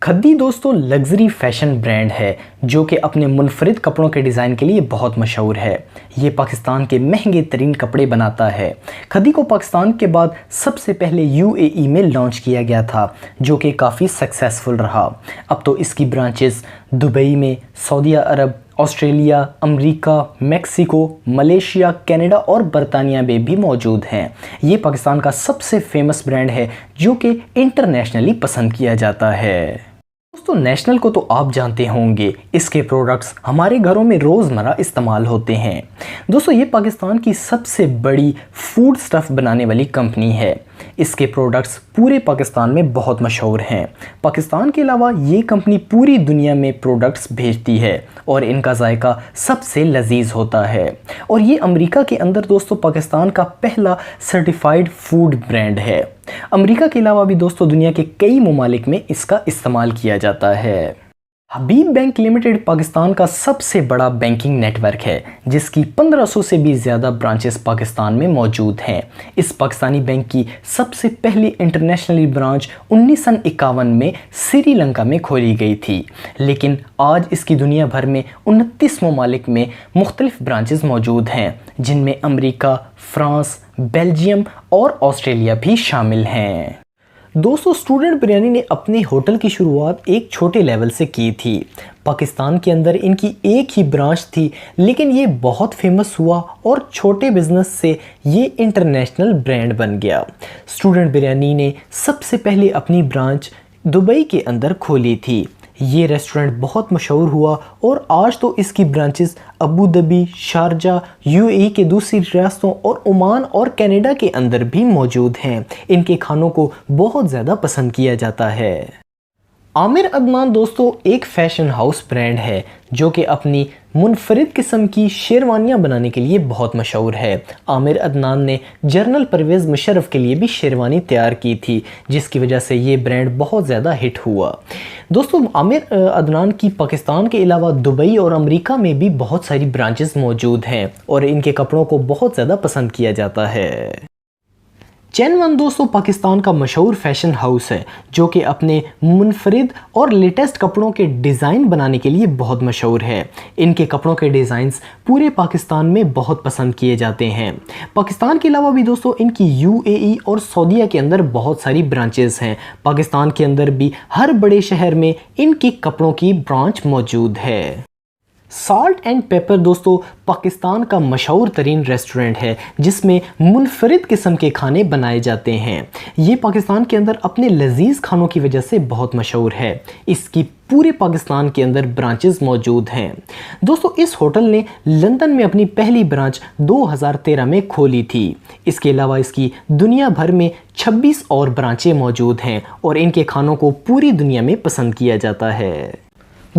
खद्दी दोस्तों luxury fashion brand है जो कि अपने मुनफरिद कपड़ों के डिज़ाइन के लिए बहुत मशहूर है। ये पाकिस्तान के महंगे तरीन कपड़े बनाता है। खद्दी को पाकिस्तान के बाद सबसे पहले यूएई में लॉन्च किया गया था जो कि काफ़ी सक्सेसफुल रहा। अब तो इसकी ब्रांचेस दुबई में, Saudi Arab, Australia, America, Mexico, Malaysia, Canada और बरतानिया में भी मौजूद हैं। ये पाकिस्तान का सबसे फेमस ब्रांड है जो कि इंटरनेशनली पसंद किया जाता है। दोस्तों नेशनल को तो आप जानते होंगे, इसके प्रोडक्ट्स हमारे घरों में रोज़मर्रा इस्तेमाल होते हैं। दोस्तों ये पाकिस्तान की सबसे बड़ी फूड स्टफ़ बनाने वाली कंपनी है। इसके प्रोडक्ट्स पूरे पाकिस्तान में बहुत मशहूर हैं। पाकिस्तान के अलावा ये कंपनी पूरी दुनिया में प्रोडक्ट्स भेजती है और इनका जायका सबसे लजीज होता है। और ये अमेरिका के अंदर दोस्तों पाकिस्तान का पहला सर्टिफाइड फूड ब्रांड है। अमेरिका के अलावा भी दोस्तों दुनिया के कई ममालिक में इसका इस्तेमाल किया जाता है। हबीब बैंक लिमिटेड पाकिस्तान का सबसे बड़ा बैंकिंग नेटवर्क है जिसकी 1500 से भी ज़्यादा ब्रांचेस पाकिस्तान में मौजूद हैं। इस पाकिस्तानी बैंक की सबसे पहली इंटरनेशनली ब्रांच 1951 में श्रीलंका में खोली गई थी, लेकिन आज इसकी दुनिया भर में 29 ममालिक में मुख्तलिफ ब्रांचेस मौजूद हैं जिनमें अमेरिका, फ्रांस, बेल्जियम और ऑस्ट्रेलिया भी शामिल हैं। दोस्तों स्टूडेंट बिरयानी ने अपने होटल की शुरुआत एक छोटे लेवल से की थी। पाकिस्तान के अंदर इनकी एक ही ब्रांच थी, लेकिन ये बहुत फेमस हुआ और छोटे बिजनेस से ये इंटरनेशनल ब्रांड बन गया। स्टूडेंट बिरयानी ने सबसे पहले अपनी ब्रांच दुबई के अंदर खोली थी। ये रेस्टोरेंट बहुत मशहूर हुआ और आज तो इसकी branches Abu Dhabi, Sharjah, UAE के दूसरी रियासतों और ओमान और कनाडा के अंदर भी मौजूद हैं। इनके खानों को बहुत ज़्यादा पसंद किया जाता है। आमिर अदनान दोस्तों एक फ़ैशन हाउस ब्रांड है जो कि अपनी मुनफरिद किस्म की शेरवानियाँ बनाने के लिए बहुत मशहूर है। आमिर अदनान ने जनरल परवेज़ मुशर्रफ के लिए भी शेरवानी तैयार की थी जिसकी वजह से ये ब्रांड बहुत ज़्यादा हिट हुआ। दोस्तों आमिर अदनान की पाकिस्तान के अलावा दुबई और अमेरिका में भी बहुत सारी ब्रांचेस मौजूद हैं और इनके कपड़ों को बहुत ज़्यादा पसंद किया जाता है। चेन वन दोस्तों पाकिस्तान का मशहूर फैशन हाउस है जो कि अपने मुनफरिद और लेटेस्ट कपड़ों के डिज़ाइन बनाने के लिए बहुत मशहूर है। इनके कपड़ों के डिज़ाइंस पूरे पाकिस्तान में बहुत पसंद किए जाते हैं। पाकिस्तान के अलावा भी दोस्तों इनकी यूएई और सऊदीया के अंदर बहुत सारी ब्रांचेस हैं। पाकिस्तान के अंदर भी हर बड़े शहर में इनके कपड़ों की ब्रांच मौजूद है। साल्ट एंड पेपर दोस्तों पाकिस्तान का मशहूर तरीन रेस्टोरेंट है जिसमें मुनफरिद किस्म के खाने बनाए जाते हैं। ये पाकिस्तान के अंदर अपने लजीज खानों की वजह से बहुत मशहूर है। इसकी पूरे पाकिस्तान के अंदर ब्रांचेस मौजूद हैं। दोस्तों इस होटल ने लंदन में अपनी पहली ब्रांच 2013 में खोली थी। इसके अलावा इसकी दुनिया भर में 26 और ब्रांचें मौजूद हैं और इनके खानों को पूरी दुनिया में पसंद किया जाता है।